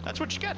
That's what you get.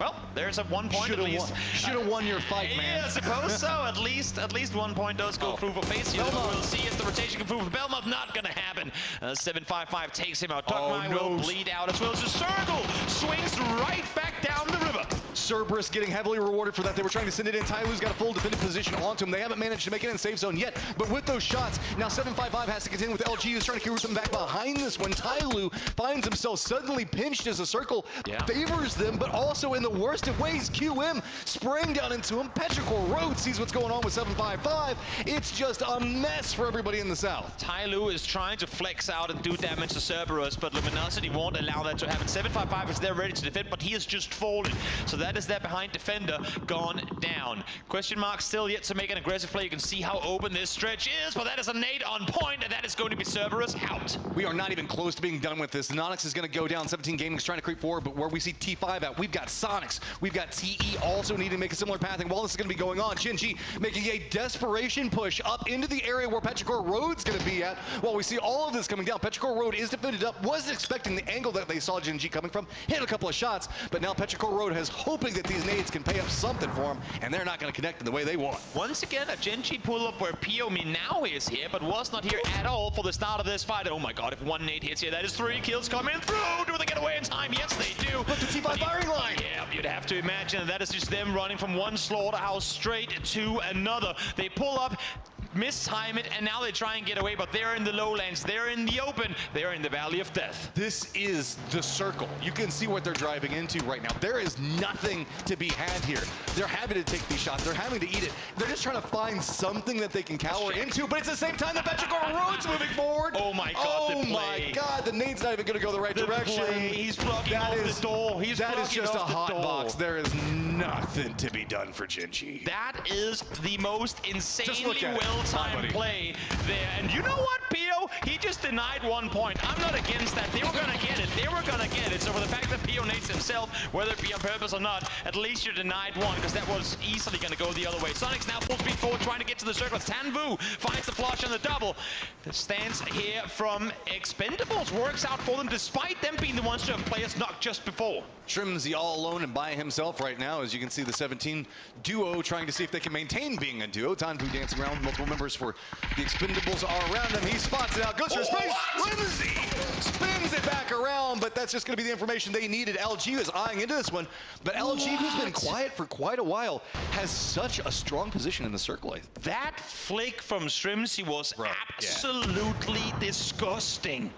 Well, there's a 1 point at least. Should have won your fight, man. Yeah, I suppose so. At least 1 point does go through for Facio. We'll see if the rotation can prove for Belmont. Not going to happen. 755 takes him out. Dogmai will bleed out as well as the circle swings right back down the river. Cerberus getting heavily rewarded for that. They were trying to send it in. Tyloo's got a full defended position onto him. They haven't managed to make it in safe zone yet. But with those shots, now 755 has to contend with LG, who's trying to carry them back behind this one. Tyloo finds himself suddenly pinched as a circle favors them, but also in the worst of ways, QM spraying down into him. Petrichor Road sees what's going on with 755. It's just a mess for everybody in the south. Tyloo is trying to flex out and do damage to Cerberus, but Luminosity won't allow that to happen. 755 is there ready to defend, but he has just fallen. So that is that behind defender gone down. Question mark still yet to make an aggressive play. You can see how open this stretch is, but that is a nade on point, and that is going to be Cerberus out. We are not even close to being done with this. Nonyx is going to go down. 17 Gaming's trying to creep forward, but where we see T5 at, we've got Sonics. We've got TE also needing to make a similar pathing. While this is going to be going on, Shinji making a desperation push up into the area where Petrichor Road's going to be at. While we see all of this coming down, Petrichor Road is defended up. Wasn't expecting the angle that they saw Shinji coming from. Hit a couple of shots, but now Petrichor Road is hoping that these nades can pay up something for him, and they're not going to connect in the way they want. Once again, a Genji pull-up where Piomi now is here, but was not here at all for the start of this fight. Oh my god, if one nade hits here, that is 3 kills coming through. Do they get away in time? Yes, they do. But the T5 firing line! Yeah, you'd have to imagine that is just them running from one slaughterhouse straight to another. They pull up, mistime it, and now they try and get away, but they're in the lowlands, they're in the open, they're in the Valley of Death. This is the circle. You can see what they're driving into right now. There is nothing to be had here. They're having to take these shots, they're having to eat it. They're just trying to find something that they can cower into, but it's the same time that Petrichor Road's moving forward. Oh my god, oh my god, the nade's not even going to go the right direction. He's blocking off the door. That is just a hot box. There is nothing to be done for Genji. That is the most insanely well-timed play there. And you know what, Pio? He just denied 1 point. I'm not against that. They were going to get it. They were going to get it. So for the fact that Pio nades himself, whether it be on purpose or not, at least you denied one, because that was easily going to go the other way. Sonic's now full speed forward, trying to get to the circle. Tanvu finds the flush on the double. The stance here from Expendables works out for them, despite them being the ones to have players knocked just before. Shrimsy all alone and by himself right now, as you can see the 17 duo trying to see if they can maintain being a duo. Tanvu dancing around, multiple members for the Expendables are around him. He spots it out, goes for space. Shrimsy spins it back around, but that's just going to be the information they needed. LG is eyeing into this one, but LG, who's been quiet for quite a while, has such a strong position in the circle. That flick from Shrimsy was absolutely disgusting.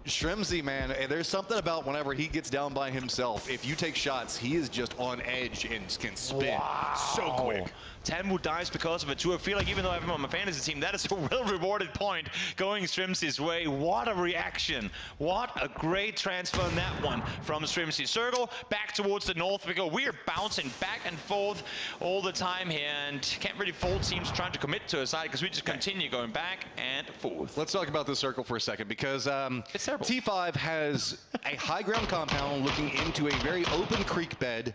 Shrimsy, man, there's something about whenever he gets down by himself, if you take shots, he is just on edge and can spin so quick. Tanvu dies because of it too. I feel like even though I have him on my fantasy team, that is a well-rewarded point going Shrimsy's way. What a reaction. What a great transfer in that one from Shrimsy. Circle back towards the north we go. We are bouncing back and forth all the time here, and can't really fault teams trying to commit to a side because we just continue going back and forth. Let's talk about the circle for a second, because it's terrible. T5 has a high ground compound looking into a very open creek bed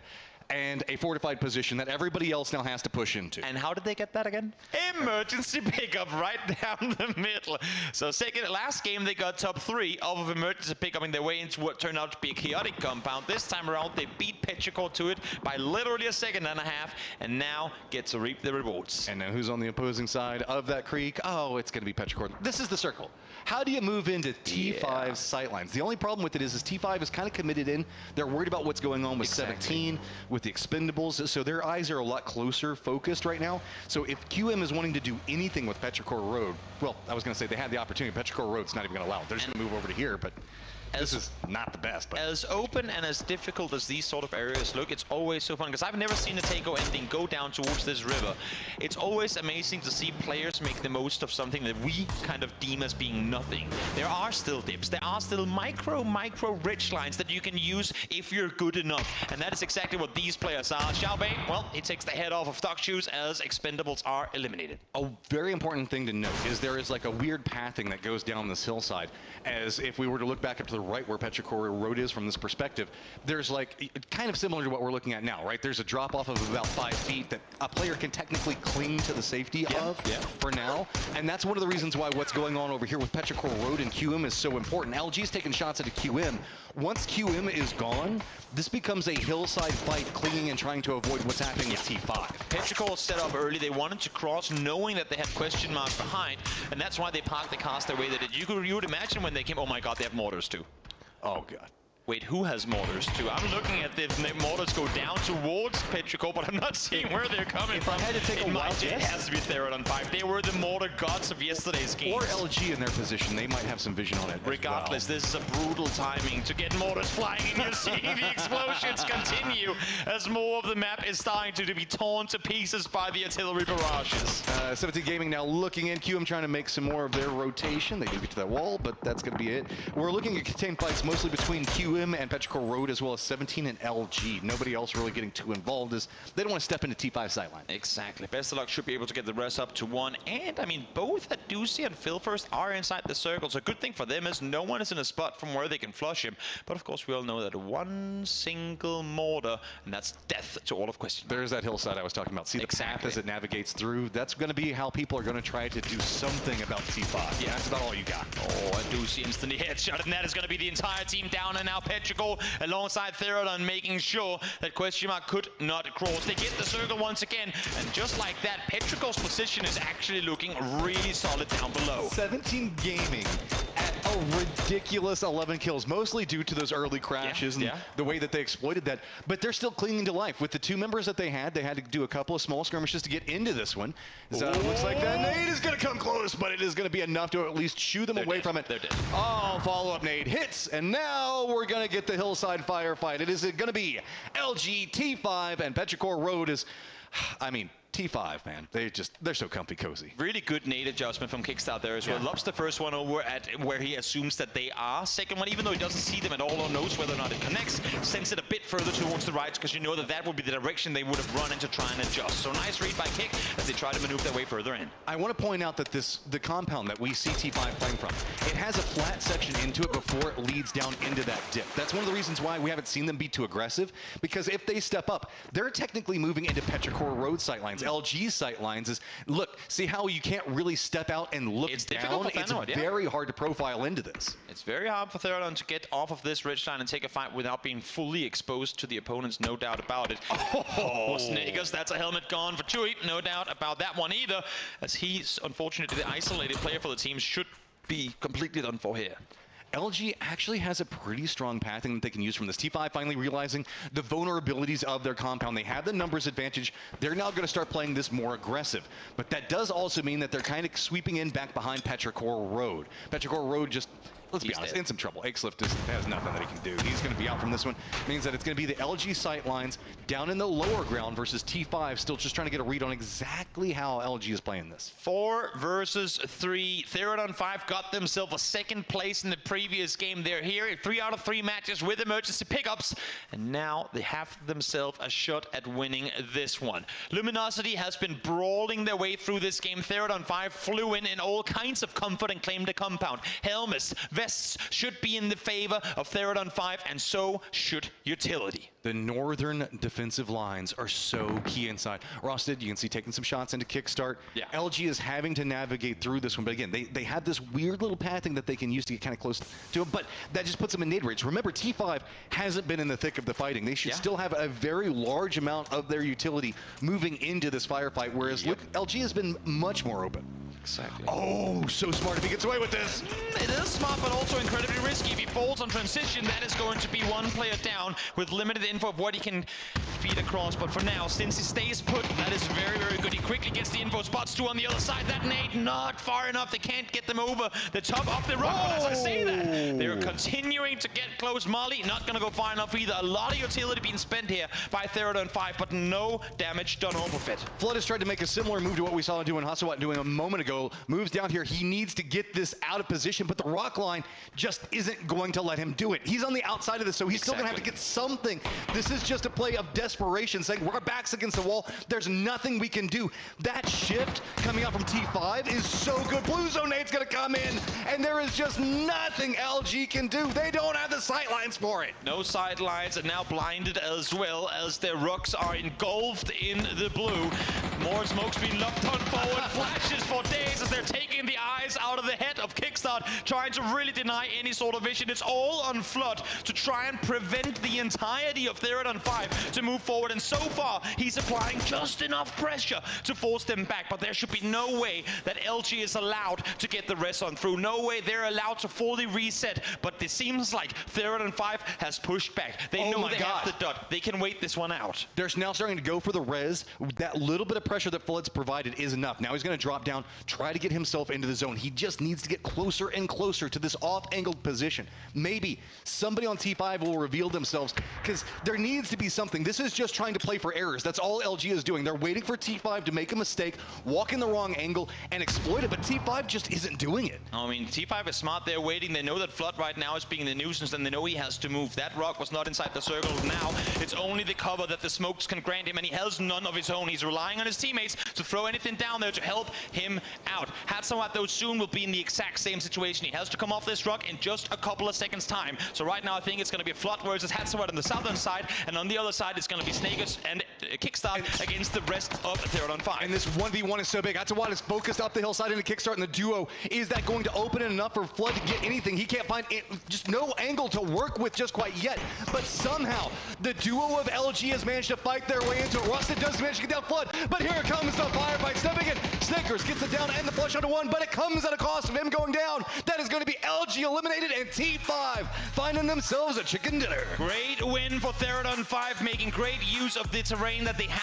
and a fortified position that everybody else now has to push into. And how did they get that again? Emergency pickup right down the middle. So last game they got top 3 of emergency pickup in their way into what turned out to be a chaotic compound. This time around they beat Petrichor to it by literally a second and a half, and now get to reap the rewards. And now who's on the opposing side of that creek? Oh, it's going to be Petrichor. This is the circle. How do you move into T5's sightlines? The only problem with it is T5 is kind of committed in. They're worried about what's going on with 17, with the Expendables, so their eyes are a lot closer focused right now. So if QM is wanting to do anything with Petrichor Road, well, I was going to say they had the opportunity. Petrichor Road's not even going to allow it. They're just going to move over to here, but this is not the best. But as open and as difficult as these sort of areas look, it's always so fun, because I've never seen a Takeo ending go down towards this river. It's always amazing to see players make the most of something that we kind of deem as being nothing. There are still dips. There are still micro ridge lines that you can use if you're good enough. And that is exactly what these players are. Xiaobei, well, he takes the head off of Duck Shoes as Expendables are eliminated. A very important thing to note is there is like a weird pathing that goes down this hillside, as if we were to look back up to the right where Petrichor Road is from this perspective, there's like kind of similar to what we're looking at now, right? There's a drop off of about 5 feet that a player can technically cling to the safety of for now. And that's one of the reasons why what's going on over here with Petrichor Road and QM is so important. LG's taking shots at a QM. Once QM is gone, this becomes a hillside fight, clinging and trying to avoid what's happening with T5. Petrichor set up early. They wanted to cross, knowing that they had question marks behind, and that's why they parked the cars the way they did. You would imagine when they came, oh my god, they have mortars too. Oh god. Wait, who has mortars too? I'm looking at the mortars go down towards Petrichor, but I'm not seeing where they're coming from. I had to take a wild guess, it has to be Therodon 5. They were the mortar gods of yesterday's game. Or LG in their position. They might have some vision on it. Regardless, this is a brutal timing to get mortars flying, and you're seeing the explosions continue as more of the map is starting to be torn to pieces by the artillery barrages. 17 Gaming now looking in. QM trying to make some more of their rotation. They do get to that wall, but that's going to be it. We're looking at contained fights mostly between QM and Petrichor Road, as well as 17 and LG. Nobody else really getting too involved, as they don't want to step into T5 sightline. Exactly. Best of luck should be able to get the rest up to 1. And, I mean, both Adusi and Filfirst are inside the circle. So a good thing for them is no one is in a spot from where they can flush him. But, of course, we all know that one single mortar, and that's death to all of question. There's that hillside I was talking about. See the path as it navigates through? That's going to be how people are going to try to do something about T5. Yeah, that's about all you got. Oh, Adusi instantly headshot, and that is going to be the entire team down, and now Petrichor alongside Therodon making sure that question mark could not cross. They get the circle once again, and just like that, Petrichor's position is actually looking really solid down below. 17 Gaming at a ridiculous 11 kills, mostly due to those early crashes and the way that they exploited that. But they're still clinging to life. With the 2 members that they had to do a couple of small skirmishes to get into this one. So it looks like that nade is going to come close, but it is going to be enough to at least shoo them away from it. They're dead. Oh, follow-up nade hits, and now we're going to get the hillside firefight. It is going to be LG, T5, and Petrichor Road is, I mean, T5, man, they're so comfy cozy. Really good nade adjustment from Kickstart there as well. Loves the first one over at where he assumes that they are. Second one, even though he doesn't see them at all or knows whether or not it connects, sends it a bit further towards the right, because you know that that would be the direction they would have run in to try and adjust. So nice read by Kick as they try to maneuver their way further in. I want to point out that the compound that we see T5 playing from, it has a flat section into it before it leads down into that dip. That's one of the reasons why we haven't seen them be too aggressive, because if they step up, they're technically moving into Petrichor Road sightlines. LG's sightlines is, look, see how you can't really step out and look down? It's very hard to profile into this. It's very hard for Therodon to get off of this ridgeline and take a fight without being fully exposed to the opponents, no doubt about it. Oh, Snakers, that's a helmet gone for Chewy, no doubt about that one either, as he's unfortunately the isolated player for the team, should be completely done for here. LG actually has a pretty strong pathing that they can use from this. T5 finally realizing the vulnerabilities of their compound. They have the numbers advantage. They're now going to start playing this more aggressive. But that does also mean that they're kind of sweeping in back behind Petrichor Road. Petrichor Road just, let's be honest, in some trouble. Exlift just has nothing that he can do. He's going to be out from this one. Means that it's going to be the LG sight lines down in the lower ground versus T5 still just trying to get a read on exactly how LG is playing this. 4 versus 3. Therodon 5 got themselves a second place in the previous game. They're here in 3 out of 3 matches with emergency pickups, and now they have themselves a shot at winning this one. Luminosity has been brawling their way through this game. Therodon 5 flew in all kinds of comfort and claimed a compound. Helmets, vests should be in the favor of Therodon 5, and so should utility. The northern defensive lines are so key inside. Rosted, you can see taking some shots into Kickstart. LG is having to navigate through this one, but again, they have this weird little pathing that they can use to get kind of close to him, but that just puts them in nade range. Remember, T5 hasn't been in the thick of the fighting. They should still have a very large amount of their utility moving into this firefight, whereas look, LG has been much more open. Exactly. Oh, so smart if he gets away with this. It is smart, but also incredibly risky. If he falls on transition, that is going to be one player down with limited info of what he can feed across. But for now, since he stays put, that is very, very good. He quickly gets the info. Spots 2 on the other side. That nade not far enough. They can't get them over the top of the road. As I say that, they're continuing to get close. Molly not going to go far enough either. A lot of utility being spent here by Therodon 5, but no damage done off of it. Flood has tried to make a similar move to what we saw doing Hasawat doing a moment ago. go, moves down here. He needs to get this out of position, but the rock line just isn't going to let him do it. He's on the outside of this, so he's still going to have to get something. This is just a play of desperation, saying we're backs against the wall. There's nothing we can do. That shift coming out from T5 is so good. Blue Zone Nate's going to come in, and there is just nothing LG can do. They don't have the sight lines for it. No sidelines, and now blinded as well as their rooks are engulfed in the blue. More smoke's being locked on forward. Flashes for days as they're taking the eyes out of the head of Kickstart, trying to really deny any sort of vision. It's all on Flood to try and prevent the entirety of Therodon 5 to move forward, and so far he's applying just enough pressure to force them back, but there should be no way that LG is allowed to get the rest on through. No way they're allowed to fully reset, but it seems like Therodon 5 has pushed back. They know they have the dot. They can wait this one out. They're now starting to go for the res. That little bit of pressure that Flood's provided is enough. Now he's going to drop down, try to get himself into the zone. He just needs to get closer and closer to this off-angled position. Maybe somebody on T5 will reveal themselves, because there needs to be something. This is just trying to play for errors. That's all LG is doing. They're waiting for T5 to make a mistake, walk in the wrong angle, and exploit it, but T5 just isn't doing it. I mean, T5 is smart. They're waiting. They know that Flood right now is being the nuisance, and they know he has to move. That rock was not inside the circle. Now it's only the cover that the smokes can grant him, and he has none of his own. He's relying on his teammates to throw anything down there to help him out. Hatsawat, though, soon will be in the exact same situation. He has to come off this rock in just a couple of seconds' time. So right now, I think it's going to be Flood versus Hatsawat on the southern side, and on the other side, it's going to be Snakers and Kickstart against the rest of Therodon 5. And this 1v1 is so big. Hatsawat is focused up the hillside into Kickstart, and the duo, is that going to open it enough for Flood to get anything? He can't find it, just no angle to work with just quite yet. But somehow, the duo of LG has managed to fight their way into it. Rusted does manage to get down Flood, but here comes the firefight. Stepping in, Snickers gets it down and the flush onto one, but it comes at a cost of him going down. That is going to be LG eliminated, and T5 finding themselves a chicken dinner. Great win for Therodon 5, making great use of the terrain that they had